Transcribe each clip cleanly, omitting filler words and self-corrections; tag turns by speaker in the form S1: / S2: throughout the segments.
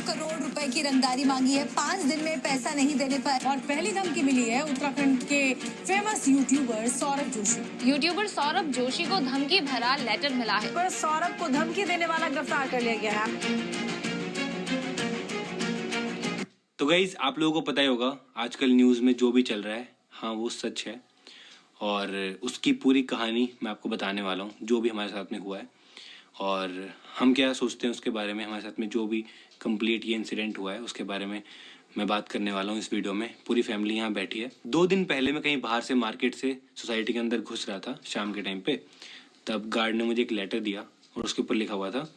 S1: करोड़ रुपए की रंगदारी मांगी है 5 दिन में पैसा नहीं देने पर।
S2: और पहली धमकी मिली है उत्तराखंड के famous YouTuber Saurabh Joshi.
S3: YouTuber Saurabh Joshi को धमकी भरा लेटर मिला है।
S2: पर सौरभ को धमकी देने वाला गिरफ्तार कर लिया गया है।
S4: तो गाइस, आप लोगों को पता ही होगा आजकल न्यूज़ में जो भी चल रहा है, हाँ वो सच है। और उसकी पूरी कहानी मैं आपको बताने वाला हूँ, जो भी हमारे साथ में हुआ है और हम क्या सोचते हैं उसके बारे में। हमारे साथ में जो भी कंप्लीट ये इंसिडेंट हुआ है उसके बारे में मैं बात करने वाला हूँ इस वीडियो में। पूरी फैमिली यहाँ बैठी है। 2 दिन पहले मैं कहीं बाहर से मार्केट से सोसाइटी के अंदर घुस रहा था शाम के टाइम पे। तब गार्ड ने मुझे एक लेटर दिया और उसके ऊपर लिखा हुआ था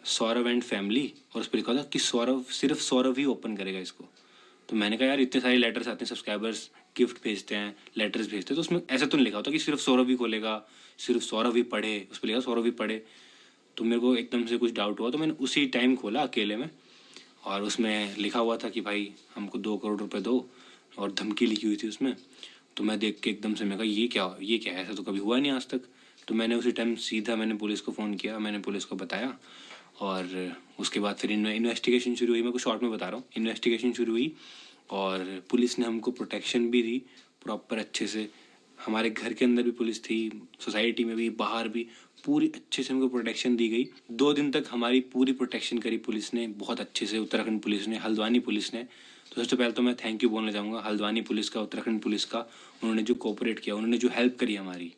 S4: सौरभ एंड फैमिली, और उस पर लिखा था कि सिर्फ सौरभ ही ओपन करेगा इसको। तो मैंने कहा यार इतने सारे लेटर्स आते हैं, सब्सक्राइबर्स गिफ्ट भेजते हैं, लेटर्स भेजते हैं, तो उसमें ऐसा तो नहीं लिखा होता कि सिर्फ सौरभ ही खोलेगा, सिर्फ सौरभ ही पढ़े। उस पर लिखा सौरभ ही पढ़े। तो मेरे को एकदम से कुछ डाउट हुआ, तो मैंने उसी टाइम खोला अकेले में और उसमें लिखा हुआ था कि भाई हमको 2 करोड़ रुपए दो और धमकी लिखी हुई थी उसमें। तो मैं देख के एकदम से मैं कहा ये क्या है, ऐसा तो कभी हुआ नहीं आज तक। तो मैंने उसी टाइम सीधा मैंने पुलिस को फ़ोन किया, मैंने पुलिस को बताया और उसके बाद फिर इन्वेस्टिगेशन शुरू हुई। मैं कुछ शॉर्ट में बता रहा हूँ। इन्वेस्टिगेशन शुरू हुई और पुलिस ने हमको प्रोटेक्शन भी दी प्रॉपर अच्छे से। हमारे घर के अंदर भी पुलिस थी, सोसाइटी में भी, बाहर भी, पूरी अच्छे से हमको प्रोटेक्शन दी गई। 2 दिन तक हमारी पूरी प्रोटेक्शन करी पुलिस ने बहुत अच्छे से, उत्तराखंड पुलिस ने, हल्द्वानी पुलिस ने। तो सबसे पहले तो मैं थैंक यू बोलना चाहूँगा हल्द्वानी पुलिस का, उत्तराखंड पुलिस का। उन्होंने जो कोऑपरेट किया, उन्होंने जो हेल्प करी हमारी,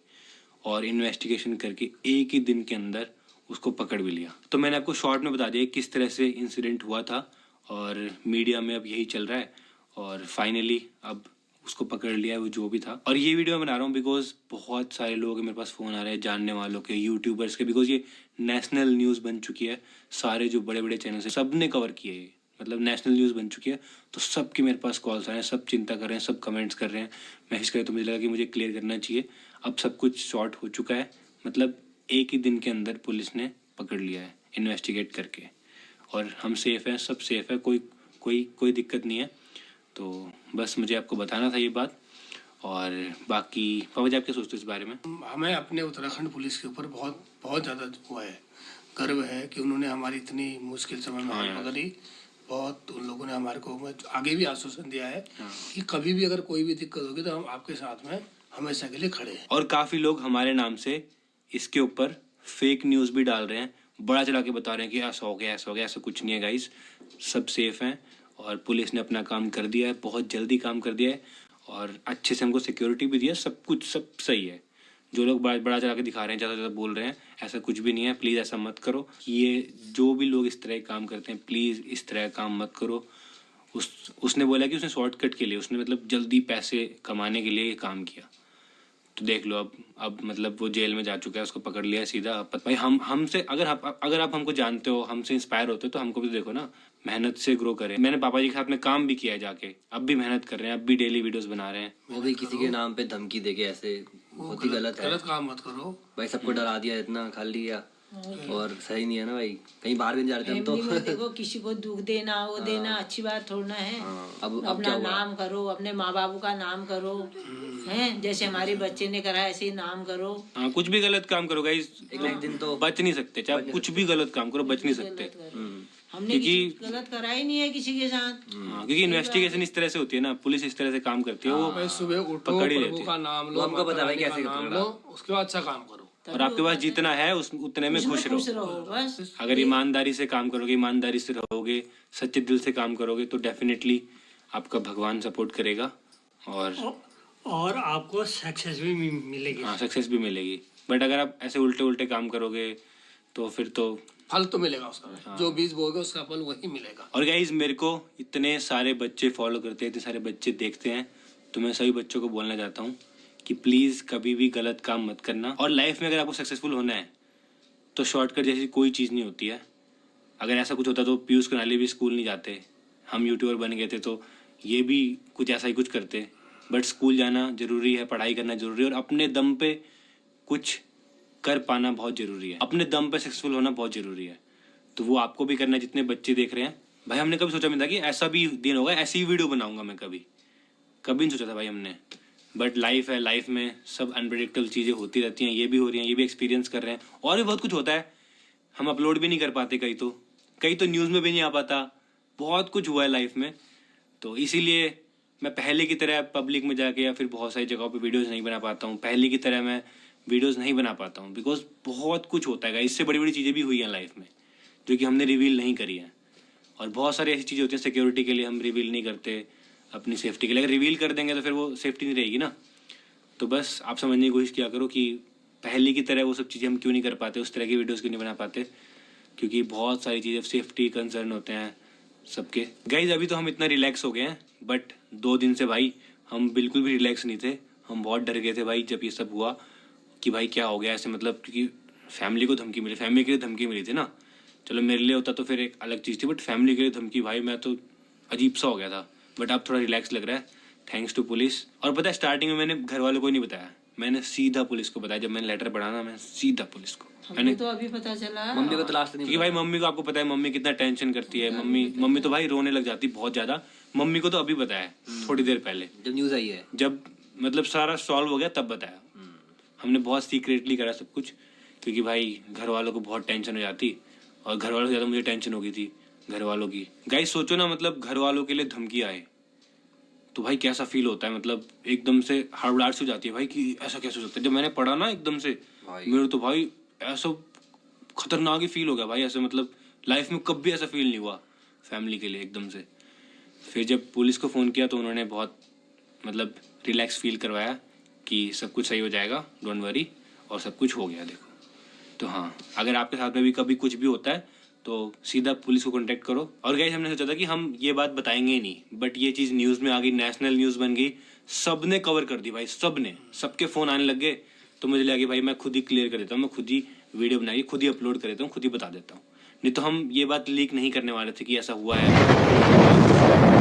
S4: और इन्वेस्टिगेशन करके एक ही दिन के अंदर उसको पकड़ भी लिया। तो मैंने आपको शॉर्ट में बता दिया किस तरह से इंसिडेंट हुआ था और मीडिया में अब यही चल रहा है और फाइनली अब उसको पकड़ लिया है वो जो भी था। और ये वीडियो मैं बना रहा हूँ बिकॉज बहुत सारे लोग मेरे पास फ़ोन आ रहे हैं जानने वालों के, यूट्यूबर्स के, बिकॉज ये नेशनल न्यूज़ बन चुकी है। सारे जो बड़े बड़े चैनल हैं सब ने कवर किया है, मतलब नेशनल न्यूज़ बन चुकी है। तो सबके मेरे पास कॉल्स आ रहे हैं, सब चिंता कर रहे हैं, सब कमेंट्स कर रहे हैं, मैसेज कर रहे हैं। तो मुझे लगा कि मुझे क्लियर करना चाहिए। अब सब कुछ शॉर्ट हो चुका है, मतलब एक ही दिन के अंदर पुलिस ने पकड़ लिया है इन्वेस्टिगेट करके और हम सेफ़ हैं, सब सेफ़ है, कोई दिक्कत नहीं है। तो बस मुझे आपको बताना था ये बात। और बाकी पापा जी आप क्या सोचते हो इस बारे में?
S5: हमें अपने उत्तराखंड पुलिस के ऊपर बहुत ज़्यादा हुआ है, गर्व है कि उन्होंने हमारी इतनी मुश्किल समय में हेल्प करी। बहुत उन लोगों ने हमारे को आगे भी आश्वासन दिया है कि कभी भी अगर कोई भी दिक्कत होगी तो हम आपके साथ में हमेशा के लिए खड़े हैं।
S4: और काफ़ी लोग हमारे नाम से इसके ऊपर फेक न्यूज़ भी डाल रहे हैं, बड़ा चला के बता रहे हैं कि ऐसा हो गया, ऐसा हो गया। ऐसा कुछ नहीं है गाइस, सब सेफ़ हैं और पुलिस ने अपना काम कर दिया है, बहुत जल्दी काम कर दिया है और अच्छे से हमको सिक्योरिटी भी दिया, सब कुछ सब सही है। जो लोग बड़ा चला के दिखा रहे हैं, ज़्यादा बोल रहे हैं, ऐसा कुछ भी नहीं है। प्लीज़ ऐसा मत करो। ये जो भी लोग इस तरह काम करते हैं, प्लीज़ इस तरह काम मत करो। उसने बोला कि उसने शॉर्टकट के लिए, उसने मतलब जल्दी पैसे कमाने के लिए ये काम किया। तो देख लो अब मतलब वो जेल में जा चुका है, उसको पकड़ लिया सीधा। भाई हमसे अगर आप हमको जानते हो, हमसे इंस्पायर होते हो तो हमको भी देखो ना, मेहनत से ग्रो करें। मैंने पापा जी के साथ में काम भी किया है जाके, अब भी मेहनत कर रहे हैं, अब भी डेली वीडियोस बना रहे हैं।
S6: वो भी किसी के नाम पे धमकी देके ऐसे बहुत ही गलत है।
S5: गलत काम मत करो
S6: भाई, सबको डरा दिया, इतना खा लिया और सही नहीं है ना भाई। कहीं बाहर भी नहीं जा रहे थे हम तो।
S7: देखो किसी को दुख देना वो देना अच्छी बात थोड़ा है।
S6: अब
S7: अपना नाम करो, अपने माँ बाबू का नाम करो, हैं जैसे हमारे बच्चे ने करा ऐसे ही नाम करो।
S4: हाँ, कुछ भी गलत काम करो गाइस,
S6: एक दिन तो
S4: बच नहीं सकते। चाहे कुछ भी गलत काम करो, बच नहीं सकते।
S7: हमने किसी गलत करा ही नहीं है किसी के साथ।
S4: हाँ, क्योंकि इन्वेस्टिगेशन इस तरह से होती है ना, पुलिस इस तरह से काम करती है। वो
S5: भाई सुबह उठो,
S4: पकड़ ही
S5: प्रभु
S4: लेती
S5: का
S4: है।
S5: नाम लो,
S6: हमको पता है भाई
S5: माता
S6: कैसे
S5: रानी का नाम लो, उसके बाद अच्छा काम करो।
S4: और आपके पास जितना है उतने में खुश रहो।
S7: बस
S4: अगर ईमानदारी से काम करोगे, ईमानदारी से रहोगे, सच्चे दिल से काम करोगे तो डेफिनेटली आपका भगवान सपोर्ट करेगा
S8: और आपको सक्सेस भी मिलेगी।
S4: हाँ, सक्सेस भी मिलेगी। बट अगर आप ऐसे उल्टे उल्टे काम करोगे तो फिर तो
S5: फल तो मिलेगा उसका, जो बीज बोगे उसका फल वही मिलेगा।
S4: और गाइज मेरे को इतने सारे बच्चे फॉलो करते हैं, इतने सारे बच्चे देखते हैं, तो मैं सभी बच्चों को बोलना चाहता हूँ कि प्लीज़ कभी भी गलत काम मत करना। और लाइफ में अगर आपको सक्सेसफुल होना है तो शॉर्टकट जैसी कोई चीज़ नहीं होती है। अगर ऐसा कुछ होता तो पीयूष कनाली भी स्कूल नहीं जाते, हम यूट्यूबर बन गए थे तो ये भी कुछ ऐसा ही कुछ करते। बट स्कूल जाना ज़रूरी है, पढ़ाई करना ज़रूरी है और अपने दम पे कुछ कर पाना बहुत ज़रूरी है, अपने दम पे सक्सेसफुल होना बहुत ज़रूरी है। तो वो आपको भी करना है, जितने बच्चे देख रहे हैं। भाई हमने कभी सोचा नहीं था कि ऐसा भी दिन होगा, ऐसी ही वीडियो बनाऊंगा मैं, कभी नहीं सोचा था भाई हमने। बट लाइफ है, लाइफ में सब अनप्रेडिक्टेबल चीज़ें होती रहती हैं, ये भी हो रही हैं, ये भी एक्सपीरियंस कर रहे हैं और भी बहुत कुछ होता है। हम अपलोड भी नहीं कर पाते, कई तो न्यूज़ में भी नहीं आ पाता, बहुत कुछ हुआ है लाइफ में, तो इसीलिए मैं पहले की तरह पब्लिक में जाके या फिर बहुत सारी जगहों पे वीडियोस नहीं बना पाता हूँ। पहले की तरह मैं वीडियोस नहीं बना पाता हूँ बिकॉज बहुत कुछ होता है। इससे बड़ी बड़ी चीज़ें भी हुई हैं लाइफ में जो कि हमने रिवील नहीं करी हैं, और बहुत सारी ऐसी चीज़ें होती हैं सिक्योरिटी के लिए हम रिवील नहीं करते, अपनी सेफ्टी के लिए। अगर रिवील कर देंगे तो फिर वो सेफ्टी नहीं रहेगी ना। तो बस आप समझने की कोशिश किया करो कि पहले की तरह वो सब चीज़ें हम क्यों नहीं कर पाते, उस तरह की वीडियोस क्यों नहीं बना पाते, क्योंकि बहुत सारी चीज़ें सेफ्टी कंसर्न होते हैं सबके। गाइज अभी तो हम इतना रिलैक्स हो गए हैं, बट 2 दिन से भाई हम बिल्कुल भी रिलैक्स नहीं थे। हम बहुत डर गए थे भाई जब ये सब हुआ कि भाई क्या हो गया ऐसे, मतलब क्योंकि फैमिली को धमकी मिली, फैमिली के लिए धमकी मिली थी ना। चलो मेरे लिए होता तो फिर एक अलग चीज़ थी, बट फैमिली के लिए धमकी, भाई मैं तो अजीब सा हो गया था। बट अब थोड़ा रिलैक्स लग रहा है थैंक्स टू पुलिस। और पता है स्टार्टिंग में मैंने घर वालों को नहीं बताया, मैंने सीधा पुलिस को बताया। जब मैंने लेटर पढ़ा ना, मैं सीधा पुलिस को, मैंने
S7: तो अभी पता चला
S6: मम्मी को तो लास्ट नहीं
S4: क्योंकि भाई मम्मी को आपको पता है मम्मी कितना टेंशन करती है। मम्मी तो भाई रोने लग जाती बहुत ज़्यादा। मम्मी को तो अभी बताया थोड़ी देर पहले,
S6: जब न्यूज़ आई है,
S4: जब मतलब सारा सॉल्व हो गया तब बताया। हमने बहुत सीक्रेटली करा सब कुछ, क्योंकि भाई घर वालों को बहुत टेंशन हो जाती, और घर वालों से ज़्यादा मुझे टेंशन हो गई थी घर वालों की। गाइस सोचो ना, मतलब घर वालों के लिए धमकी आए तो भाई कैसा फील होता है, मतलब एकदम से हड़बड़ाहट सी हो जाती है भाई कि ऐसा कैसे हो सकता है। जब मैंने पढ़ा ना एकदम से मेरे तो भाई ऐसा खतरनाक ही फील हो गया भाई, ऐसे मतलब लाइफ में कभी ऐसा फील नहीं हुआ फैमिली के लिए एकदम से। फिर जब पुलिस को फ़ोन किया तो उन्होंने बहुत मतलब रिलैक्स फील करवाया कि सब कुछ सही हो जाएगा, डोंट वरी, और सब कुछ हो गया देखो। तो हाँ, अगर आपके साथ में भी कभी कुछ भी होता है तो सीधा पुलिस को कांटेक्ट करो। और गाइस हमने सोचा था कि हम ये बात बताएंगे ही नहीं, बट ये चीज़ न्यूज़ में आ गई, नेशनल न्यूज़ बन गई, सब ने कवर कर दी भाई, सब ने, सबके फ़ोन आने लग गए। तो मुझे लगा कि भाई मैं खुद ही क्लियर कर देता हूँ, मैं खुद ही वीडियो बना के खुद ही अपलोड कर देता हूँ, खुद ही बता देता हूँ। नहीं तो हम ये बात लीक नहीं करने वाले थे कि ऐसा हुआ है।